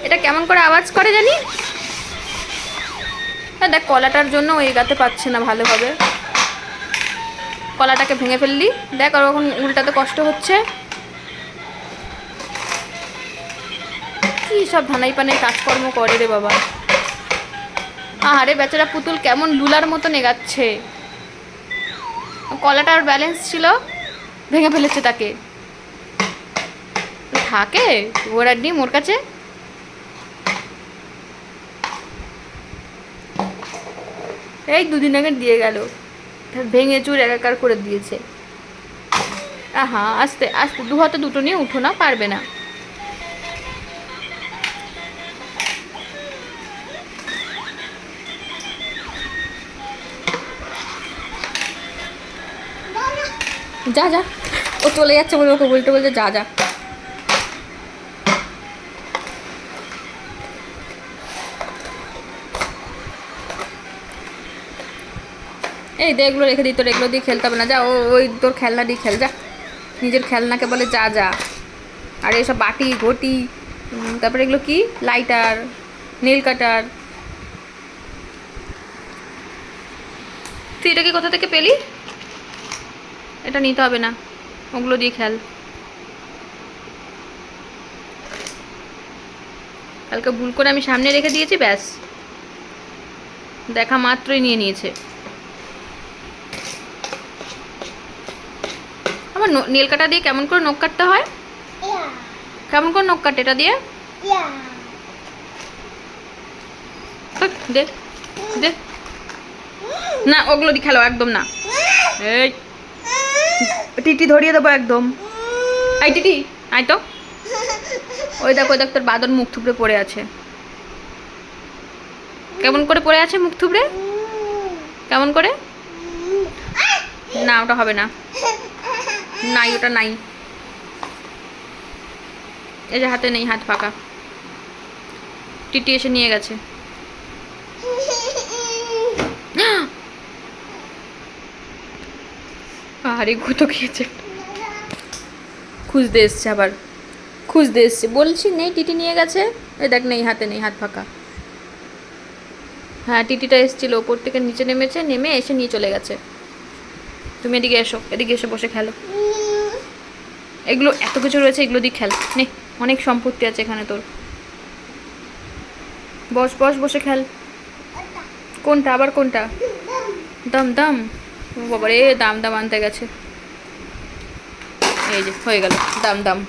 এটা কেমন করে আওয়াজ করে জানি। হ্যাঁ দেখ, কলাটার জন্য ও এগাতে পারছে না ভালোভাবে। কলাটাকে ভেঙে ফেললি, দেখ আর এখন উল্টাতে কষ্ট হচ্ছে। কি সব ধানাই পানাই কাজকর্ম করে রে বাবা। আরে বেচারা পুতুল কেমন লুলার মতো নেগাচ্ছে। কলাটার ব্যালেন্স ছিল, ভেঙে ফেলেছে তাকে। থাকে ওর আর ডিম ওর কাছে। এই দুদিন আগে দিয়ে গেল, ভেঙে চুর একাকার করে দিয়েছে। আহা আস্তে আস্তে, দু হাতে দুটো নিয়ে উঠো না, পারবে না। যা যা, ও চলে যাচ্ছে বলে ওকে বলতে বলতে যা যা। এই দে, এগুলো রেখে দিই, তোর এগুলো দিয়ে খেলতে হবে না, যা। ওই তোর খেলনা দিয়ে খেল, যা। নিজের খেলনাকে বলে যা যা। আর এসব বাটি ঘটি, তারপরে এগুলো কি, লাইটার, নেল কাটার। তুই এটা কি কোথা থেকে পেলি? এটা নিতে হবে না, ওগুলো দিয়ে খেল। কালকে ভুল করে আমি সামনে রেখে দিয়েছি, ব্যাস দেখা মাত্রই নিয়ে নিয়েছে। আমার নেল কাটা দিয়ে কেমন করে নখ কাটতে হয়? কেমন করে নখ কাটে এটা দিয়ে? দে দে না, ওগুলো দিয়ে খেলো একদম না। এই টিটি ধরিয়ে দেবো একদম। এই টিটি আয় তো। ওই দেখ ওই দেখ, তোর বাদর মুখ থুবড়ে পড়ে আছে। কেমন করে পড়ে আছে মুখ থুবড়ে? কেমন করে? না ওটা হবে না, নাই ওটা নাই। এই যে হাতে নেই, হাত ফাঁকা। টিটি এসে নিয়ে গেছে। আরে গুতো খেয়েছে, খুঁজতে এসছে আবার, খুঁজতে এসছে। বলছি নেই, টিটি নিয়ে গেছে। এই দেখ নেই, হাতে নেই, হাত ফাঁকা। হ্যাঁ টিটিটা এসেছিল, ওপর থেকে নিচে নেমেছে, নেমে এসে নিয়ে চলে গেছে। তুমি এদিকে এসো, এদিকে এসে বসে খেলো। এগুলো এত কিছু রয়েছে, এগুলো দিয়ে খেল। নে, অনেক সম্পত্তি আছে এখানে তোর। বস বস, বসে খেল। কোনটা আবার কোনটা? দাম দাম, বাবা রে, দাম দাম আনতে গেছে। এই যে হয়ে গেল দাম দাম।